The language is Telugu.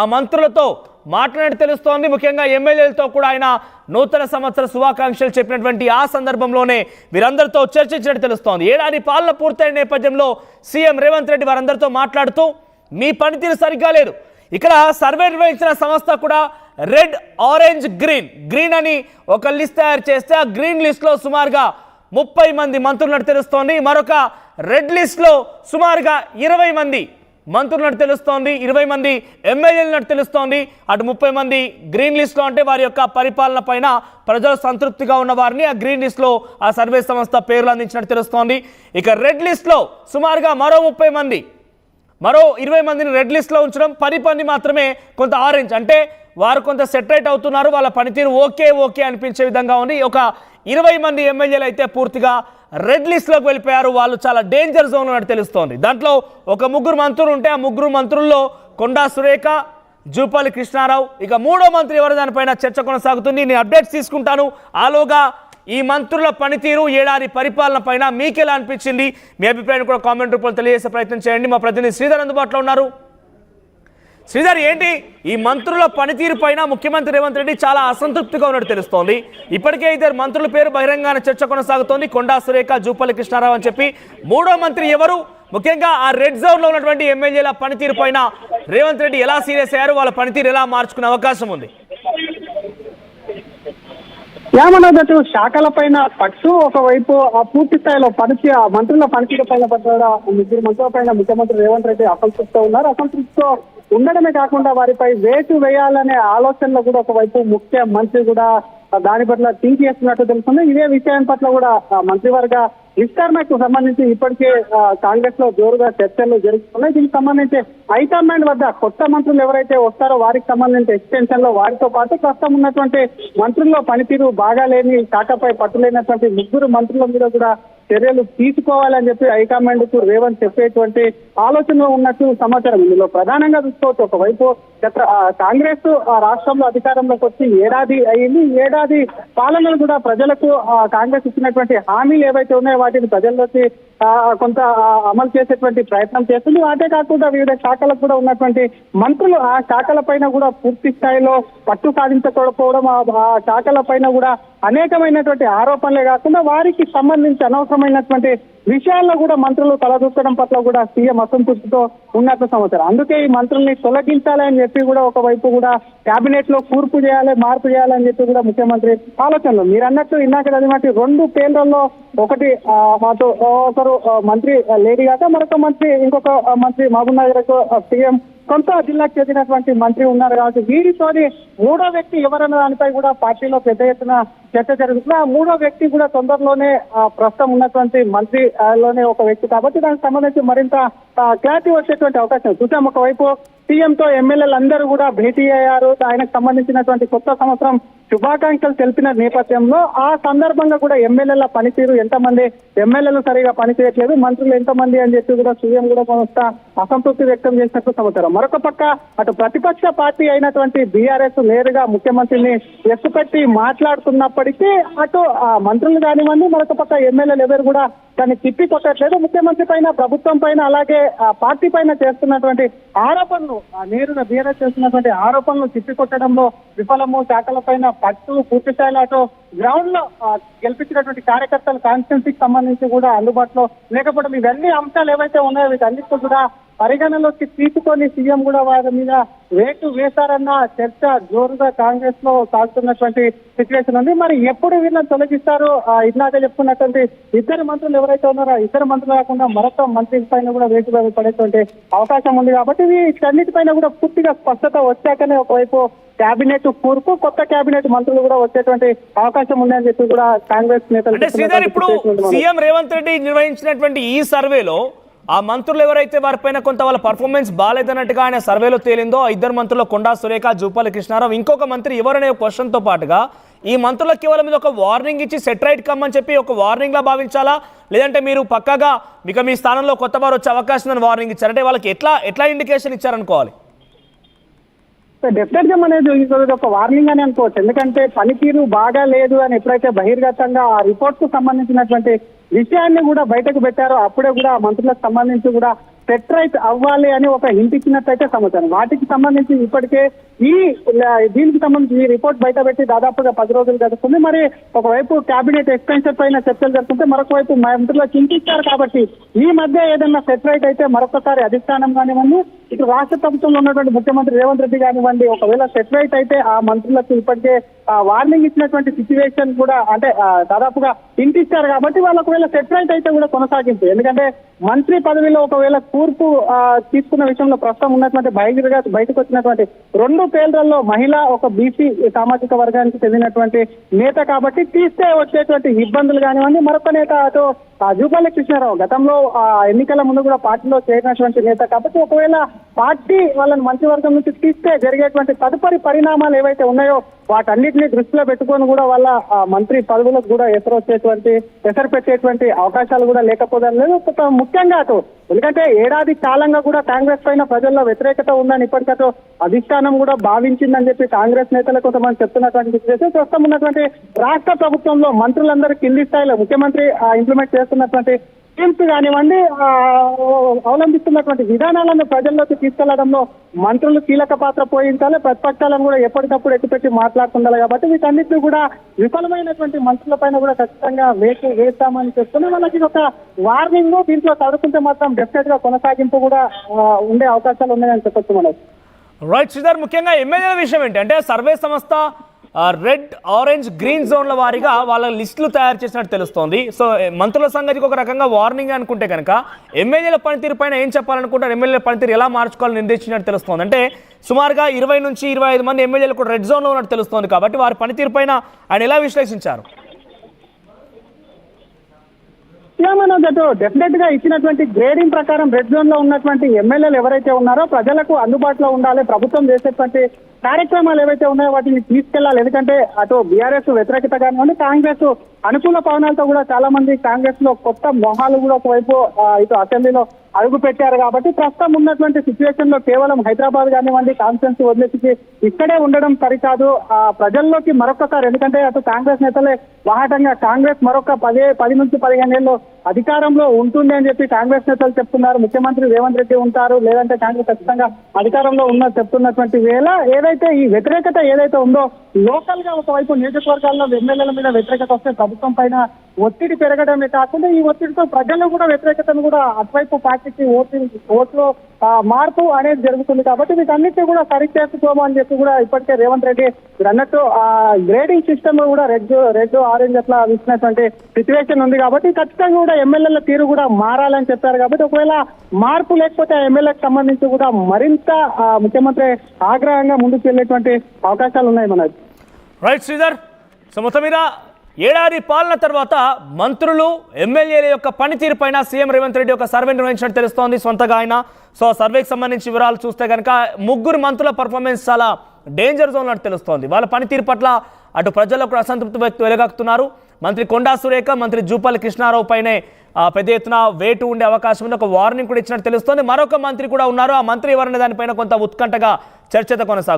ఆ మంత్రులతో మాట్లాడి తెలుస్తోంది. ముఖ్యంగా ఎమ్మెల్యేలతో కూడా ఆయన నూతన సంవత్సర శుభాకాంక్షలు చెప్పినటువంటి ఆ సందర్భంలోనే వీరందరితో చర్చించినట్టు తెలుస్తోంది. ఏడాది పాలన పూర్తయిన నేపథ్యంలో సీఎం రేవంత్ రెడ్డి వారందరితో మాట్లాడుతూ మీ పనితీరు సరిగ్గా లేదు, ఇక్కడ సర్వే నిర్వహించిన సంస్థ కూడా రెడ్, ఆరెంజ్, గ్రీన్ అని ఒక లిస్ట్ తయారు చేస్తే ఆ గ్రీన్ లిస్ట్లో సుమారుగా 30 మంది మంత్రులను తెలుస్తోంది. మరొక రెడ్ లిస్ట్లో సుమారుగా 20 మంది మంత్రులను తెలుస్తోంది, 20 మంది ఎమ్మెల్యేలను తెలుస్తోంది. అటు 30 మంది గ్రీన్ లిస్ట్లో అంటే వారి యొక్క పరిపాలన పైన ప్రజలు సంతృప్తిగా ఉన్న వారిని ఆ గ్రీన్ లిస్ట్లో ఆ సర్వే సంస్థ పేర్లు అందించినట్టు తెలుస్తోంది. ఇక రెడ్ లిస్ట్లో సుమారుగా మరో 30 మంది, మరో 20 మందిని రెడ్ లిస్ట్లో ఉంచడం, 10 మంది మాత్రమే కొంత ఆరెంజ్, అంటే వారు కొంత సెటరేట్ అవుతున్నారు, వాళ్ళ పనితీరు ఓకే అనిపించే విధంగా ఉంది. ఒక 20 మంది ఎమ్మెల్యేలు అయితే పూర్తిగా రెడ్ లిస్ట్లోకి వెళ్ళిపోయారు, వాళ్ళు చాలా డేంజర్ జోన్ ఉన్నట్టు తెలుస్తోంది. దాంట్లో ఒక 3 మంత్రులు ఉంటే ఆ 3 మంత్రుల్లో కొండా సురేఖ, జూపల్లి కృష్ణారావు, ఇక 3వ మంత్రి ఎవరు దానిపైన చర్చ కొనసాగుతుంది. నేను అప్డేట్స్ తీసుకుంటాను. ఆలోగా ఈ మంత్రుల పనితీరు, ఏడాది పరిపాలన పైన మీకెలా అనిపించింది, మీ అభిప్రాయం కూడా కామెంట్ రూపంలో తెలియజేసే ప్రయత్నం చేయండి. మా ప్రతినిధి శ్రీధర్ అందుబాటులో ఉన్నారు. శ్రీధర్, ఏంటి ఈ మంత్రుల పనితీరు పైన ముఖ్యమంత్రి రేవంత్ రెడ్డి చాలా అసంతృప్తిగా ఉన్నట్టు తెలుస్తోంది. ఇప్పటికే 2 మంత్రుల పేరు బహిరంగానే చర్చ కొనసాగుతోంది, కొండా సురేఖ, జూపల్లి కృష్ణారావు అని చెప్పి. 3వ మంత్రి ఎవరు? ముఖ్యంగా ఆ రెడ్ జోన్ లో ఉన్నటువంటి ఎమ్మెల్యేల పనితీరు పైన రేవంత్ రెడ్డి ఎలా సీరియస్ అయ్యారు, వాళ్ళ పనితీరు ఎలా మార్చుకునే అవకాశం ఉంది? ఏమన్నట్టు శాఖల పైన పట్టు, ఒకవైపు ఆ పూర్తి స్థాయిలో ఆ మంత్రుల పనితీరు పైన పట్ల 3 మంత్రుల పైన ముఖ్యమంత్రి రేవంత్ రెడ్డి అసంతృప్తితో ఉన్నారు. అసంతృప్తితో ఉండడమే కాకుండా వారిపై వేటు వేయాలనే ఆలోచనలో కూడా ఒకవైపు ముఖ్యమంత్రి కూడా దాని పట్ల థింక్ చేస్తున్నట్టు తెలుస్తుంది. ఇదే విషయం పట్ల కూడా మంత్రివర్గ విస్తరణకు సంబంధించి ఇప్పటికే కాంగ్రెస్ లో జోరుగా చర్చలు జరుగుతున్నాయి. దీనికి సంబంధించి హైకమాండ్ వద్ద కొత్త మంత్రులు ఎవరైతే వస్తారో వారికి సంబంధించి ఎక్స్టెన్షన్ లో వారితో పాటు ప్రస్తుతం ఉన్నటువంటి మంత్రుల్లో పనితీరు బాగాలేని, శాఖపై పట్టులేనటువంటి 3 మంత్రుల మీద కూడా చర్యలు తీసుకోవాలని చెప్పి హైకమాండ్ కు రేవంత్ చెప్పేటువంటి ఆలోచనలో ఉన్నట్టు సమాచారం. ఇందులో ప్రధానంగా చూసుకోవచ్చు, ఒకవైపు కాంగ్రెస్ రాష్ట్రంలో అధికారంలోకి వచ్చి ఏడాది అయింది. ఏడాది పాలనలు కూడా ప్రజలకు కాంగ్రెస్ ఇచ్చినటువంటి హామీలు ఏవైతే ఉన్నాయో వాటిని ప్రజల్లోకి కొంత అమలు చేసేటువంటి ప్రయత్నం చేస్తుంది. వాటే కాకుండా వివిధ శాఖలకు కూడా ఉన్నటువంటి మంత్రులు ఆ శాఖల పైన కూడా పూర్తి స్థాయిలో పట్టు సాధించకపోవడం, ఆ శాఖల పైన కూడా అనేకమైనటువంటి ఆరోపణలే కాకుండా వారికి సంబంధించి అనవసరమైనటువంటి విషయాల్లో కూడా మంత్రులు తలదూర్చడం పట్ల కూడా సీఎం అసంతృప్తితో ఉన్నట్లు సమాచారం. అందుకే ఈ మంత్రుల్ని తొలగించాలని చెప్పి కూడా ఒకవైపు కూడా కేబినెట్ లో మార్పు చేయాలని చెప్పి కూడా ముఖ్యమంత్రి ఆలోచనలు. మీరు అన్నట్టు ఇందాక చదివినట్టు 2 పేర్లలో ఒకటి ఒకరు మంత్రి లేడీ కాక మరొక మంత్రి, ఇంకొక మంత్రి మహబూబ్ నగర్ సీఎం కొంత జిల్లాకు చెందినటువంటి మంత్రి ఉన్నారు కాబట్టి వీరితోని 3వ వ్యక్తి ఎవరన్న దానిపై కూడా పార్టీలో పెద్ద ఎత్తున చర్చ జరుగుతుంది. ఆ 3వ వ్యక్తి కూడా తొందరలోనే ప్రస్తుతం ఉన్నటువంటి మంత్రి లోనే ఒక వ్యక్తి కాబట్టి దానికి సంబంధించి మరింత క్లారిటీ వచ్చేటువంటి అవకాశం చూసాం. ఒకవైపు సీఎంతో ఎమ్మెల్యేలు అందరూ కూడా భేటీ అయ్యారు. ఆయనకు సంబంధించినటువంటి కొత్త సంవత్సరం శుభాకాంక్షలు తెలిపిన నేపథ్యంలో ఆ సందర్భంగా కూడా ఎమ్మెల్యేల పనితీరు, ఎంతమంది ఎమ్మెల్యేలు సరిగా పనిచేయట్లేదు, మంత్రులు ఎంతమంది అని చెప్పి కూడా సీఎం కూడా కొంత అసంతృప్తి వ్యక్తం చేసినట్టు సమాచారం. మరొక పక్క అటు ప్రతిపక్ష పార్టీ అయినటువంటి బీఆర్ఎస్ నేరుగా ముఖ్యమంత్రిని ఎత్తుపెట్టి మాట్లాడుతున్నప్పటికీ అటు మంత్రులు కానివ్వండి, మరొక పక్క ఎమ్మెల్యేలు ఎవరు కూడా దాన్ని తిప్పి కొట్టట్లేదు. ముఖ్యమంత్రి పైన, ప్రభుత్వం పైన, అలాగే పార్టీ పైన చేస్తున్నటువంటి ఆరోపణలు, నేరుగా బీఆర్ఎస్ చేస్తున్నటువంటి ఆరోపణలు తిప్పికొట్టడంలో విఫలము. శాఖల పైన పట్టు, పూర్తి స్థాయిలో అటు గ్రౌండ్ లో గెలిపించినటువంటి కార్యకర్తలు కాన్స్టిట్యున్సీకి సంబంధించి కూడా అందుబాటులో లేకపోవడం, ఇవన్నీ అంశాలు ఏవైతే ఉన్నాయో వీటన్నిటితో కూడా పరిగణలోకి తీసుకొని సీఎం కూడా వారి మీద వేటు వేశారన్న చర్చ జోరుగా కాంగ్రెస్ లో సాగుతున్నటువంటి సిచ్యువేషన్ ఉంది. మరి ఎప్పుడు వీళ్ళని తొలగిస్తారు? ఇందాక చెప్పుకున్నటువంటి 2 మంత్రులు ఎవరైతే ఉన్నారో 2 మంత్రులు కాకుండా మరొక మంత్రి పైన కూడా వేటు పడేటువంటి అవకాశం ఉంది కాబట్టి వీటన్నిటిపైన కూడా పూర్తిగా స్పష్టత వచ్చాకనే ఒకవైపు కేబినెట్ కూర్పు, కొత్త కేబినెట్ మంత్రులు కూడా వచ్చేటువంటి అవకాశం ఉందని చెప్పి కూడా కాంగ్రెస్ నేతలు. ఇప్పుడు సీఎం రేవంత్ రెడ్డి నిర్వహించినటువంటి ఈ సర్వేలో ఆ మంత్రులు ఎవరైతే వారిపైన కొంత వాళ్ళ పర్ఫార్మెన్స్ బాగాలేదన్నట్టుగా ఆయన సర్వేలో తేలిందో, ఆ 2 మంత్రులు కొండా సురేఖ, జూపల్లి కృష్ణారావు, ఇంకొక మంత్రి ఎవరనే క్వశ్చన్ తో పాటుగా ఈ మంత్రులకు కేవలం మీద ఒక వార్నింగ్ ఇచ్చి సెటరైట్ కమ్మని చెప్పి ఒక వార్నింగ్ లా భావించాలా, లేదంటే మీరు పక్కగా మీకు మీ స్థానంలో కొత్త వారు వచ్చే అవకాశం ఉందని వార్నింగ్ ఇచ్చారంటే వాళ్ళకి ఎట్లా ఇండికేషన్ ఇచ్చారనుకోవాలి? డెఫినెట్ గా అనేది ఒక వార్నింగ్ అని అనుకోవచ్చు. ఎందుకంటే పనితీరు బాగా లేదు అని ఎప్పుడైతే బహిర్గతంగా ఆ రిపోర్ట్ కు సంబంధించినటువంటి విషయాన్ని కూడా బయటకు పెట్టారో అప్పుడే కూడా మంత్రులకు సంబంధించి కూడా సెట్ రైట్ అవ్వాలి అని ఒక హింట్ ఇచ్చినట్టయితే సమాచారం. వాటికి సంబంధించి ఇప్పటికే దీనికి సంబంధించి ఈ రిపోర్ట్ బయట పెట్టి దాదాపుగా 10 రోజులు గడుస్తుంది. మరి ఒకవైపు కేబినెట్ ఎక్స్టెన్షన్ పైన చర్చలు జరుగుతుంటే మరొక వైపు మంత్రులు చింతిస్తారు. కాబట్టి ఈ మధ్య ఏదైనా సెట్ రైట్ అయితే మరొకసారి అధిష్టానం కానివ్వండి, ఇటు రాష్ట్ర ప్రభుత్వంలో ఉన్నటువంటి ముఖ్యమంత్రి రేవంత్ రెడ్డి కానివ్వండి, ఒకవేళ సెట్ రైట్ అయితే ఆ మంత్రులకు ఇప్పటికే వార్నింగ్ ఇచ్చినటువంటి సిచ్యువేషన్ కూడా అంటే దాదాపుగా ఇంటిచ్చారు. కాబట్టి వాళ్ళు ఒకవేళ సెట్ రైట్ అయితే కూడా కొనసాగింపు. ఎందుకంటే మంత్రి పదవిలో ఒకవేళ కూర్పు తీసుకున్న విషయంలో ప్రస్తుతం ఉన్నటువంటి బయటకు వచ్చినటువంటి 2 పేర్లలో మహిళ, ఒక బీసీ సామాజిక వర్గానికి చెందినటువంటి నేత కాబట్టి తీస్తే వచ్చేటువంటి ఇబ్బందులు కానివ్వండి. మరొక నేత అటు జూపల్లి కృష్ణారావు గతంలో ఎన్నికల ముందు కూడా పార్టీలో చేరినటువంటి నేత కాబట్టి ఒకవేళ పార్టీ వాళ్ళని మంత్రివర్గం నుంచి తీస్తే జరిగేటువంటి తదుపరి పరిణామాలు ఏవైతే ఉన్నాయో వాటన్నిటిని దృష్టిలో పెట్టుకొని కూడా వాళ్ళ మంత్రి పదవులకు కూడా ఎసరు పెట్టేటువంటి అవకాశాలు కూడా లేకపోవడం లేదు. ముఖ్యంగా అటు ఎందుకంటే ఏడాది కాలంగా కూడా కాంగ్రెస్ పైన ప్రజల్లో వ్యతిరేకత ఉందని ఇప్పటికతో అధిష్టానం కూడా భావించిందని చెప్పి కాంగ్రెస్ నేతలు కొంతమంది చెప్తున్నటువంటి సిచ్యువేషన్. ప్రస్తుతం ఉన్నటువంటి రాష్ట్ర ప్రభుత్వంలో మంత్రులందరూ కింది స్థాయిలో ముఖ్యమంత్రి ఇంప్లిమెంట్ చేస్తున్నటువంటి స్కీమ్స్ కానివ్వండి, అవలంబిస్తున్నటువంటి విధానాలను ప్రజల్లోకి తీసుకెళ్లడంలో మంత్రులు కీలక పాత్ర పోయించాలి. ప్రతిపక్షాలను కూడా ఎప్పటికప్పుడు ఎత్తిపెట్టి మాట్లాడుతుండాలి. కాబట్టి వీటన్నిటిని కూడా విఫలమైనటువంటి మంత్రుల పైన కూడా ఖచ్చితంగా వేస్తామని చెప్తున్నా. వాళ్ళకి ఒక వార్నింగ్ దీంట్లో చదువుకుంటే మాత్రం డెఫినెట్ గా కొనసాగింపు కూడా ఉండే అవకాశాలు ఉన్నాయని చెప్పొచ్చు. మనం రైట్ శ్రీధర్, ముఖ్యంగా ఎమ్మెల్యేల విషయం ఏంటి అంటే సర్వే సంస్థ రెడ్, ఆరెంజ్, గ్రీన్ జోన్ల వారీగా వాళ్ళ లిస్టులు తయారు చేసినట్టు తెలుస్తోంది. సో మంత్రుల సంగతికి ఒక రకంగా వార్నింగ్ అనుకుంటే కనుక ఎమ్మెల్యేల పనితీరు పైన ఏం చెప్పాలనుకుంటారు, ఎమ్మెల్యేల పనితీరు ఎలా మార్చుకోవాలని నిర్దేశించినట్టు తెలుస్తోంది. అంటే సుమారుగా 20 నుంచి 25 మంది ఎమ్మెల్యేలు కూడా రెడ్ జోన్లో ఉన్నట్టు తెలుస్తోంది. కాబట్టి వారి పనితీరు పైన ఆయన ఎలా విశ్లేషించారు? డెఫినెట్ గా ఇచ్చినటువంటి గ్రేడింగ్ ప్రకారం రెడ్ జోన్ లో ఉన్నటువంటి ఎమ్మెల్యేలు ఎవరైతే ఉన్నారో ప్రజలకు అందుబాటులో ఉండాలి, ప్రభుత్వం చేసేటువంటి కార్యక్రమాలు ఏవైతే ఉన్నాయో వాటిని తీసుకెళ్లాలి. ఎందుకంటే అటు బీఆర్ఎస్ వ్యతిరేకత కానివ్వండి, కాంగ్రెస్ అనుకూల పవనాలతో కూడా చాలా మంది కాంగ్రెస్ లో కొత్త మొహాలు కూడా ఒకవైపు ఇటు అసెంబ్లీలో అడుగు పెట్టారు. కాబట్టి ప్రస్తుతం ఉన్నటువంటి సిచ్యువేషన్ లో కేవలం హైదరాబాద్ కానివ్వండి కాన్స్టిట్యున్సీ వదిలేసి ఇక్కడే ఉండడం సరికాదు. ప్రజల్లోకి మరొకసారి, ఎందుకంటే అటు కాంగ్రెస్ నేతలే వాహటంగా కాంగ్రెస్ మరొక 10 నుంచి 15 ఏళ్ళు అధికారంలో ఉంటుంది అని చెప్పి కాంగ్రెస్ నేతలు చెప్తున్నారు. ముఖ్యమంత్రి రేవంత్ రెడ్డి ఉంటారు, లేదంటే కాంగ్రెస్ ఖచ్చితంగా అధికారంలో చెప్తున్నటువంటి వేళ ఏదైతే ఈ వ్యతిరేకత ఏదైతే ఉందో లోకల్ గా ఒకవైపు నియోజకవర్గాల్లో ఎమ్మెల్యేల మీద వ్యతిరేకత వస్తే ప్రభుత్వం పైన ఒత్తిడి పెరగడమే కాకుండా ఈ ఒత్తిడితో ప్రజల్లో కూడా వ్యతిరేకతను కూడా అటువైపు పార్టీకి ఓట్లు మార్పు అనేది జరుగుతుంది. కాబట్టి వీటన్నిటిని కూడా సరిచేసుకోము అని చెప్పి కూడా ఇప్పటికే రేవంత్ రెడ్డి అన్నట్టు గ్రేడింగ్ సిస్టమ్ కూడా రెడ్ ఆరెంజ్ అట్లా ఇచ్చినటువంటి సిచ్యువేషన్ ఉంది. కాబట్టి ఖచ్చితంగా కూడా ఎమ్మెల్యేల తీరు కూడా మారాలని చెప్పారు. కాబట్టి ఒకవేళ మార్పు లేకపోతే ఆ ఎమ్మెల్యేకి సంబంధించి కూడా మరింత ముఖ్యమంత్రి ఆగ్రహంగా ముందుకు వెళ్ళేటువంటి అవకాశాలు ఉన్నాయి మనకి. రైట్ శ్రీధర్, సో మొత్తం మీద ఏడాది పాలన తర్వాత మంత్రులు, ఎమ్మెల్యేల యొక్క పనితీరు పైన సీఎం రేవంత్ రెడ్డి ఒక సర్వే నిర్వహించినట్టు తెలుస్తోంది సొంతగా ఆయన. సో సర్వేకి సంబంధించి వివరాలు చూస్తే కనుక 3 మంత్రుల పర్ఫార్మెన్స్ చాలా డేంజర్ జోన్ ఉన్నట్టు తెలుస్తోంది. వాళ్ళ పనితీరు పట్ల అటు ప్రజలకు అసంతృప్తి వెలుగక్కుతున్నారు. మంత్రి కొండా సురేఖ, మంత్రి జూపల్లి కృష్ణారావు పైనే పెద్ద ఎత్తున వేటు ఉండే అవకాశం ఉంది. ఒక వార్నింగ్ కూడా ఇచ్చినట్టు తెలుస్తోంది. మరొక మంత్రి కూడా ఉన్నారు. ఆ మంత్రి ఎవరనే దానిపైన కొంత ఉత్కంఠగా చర్చ కొనసాగుతుంది.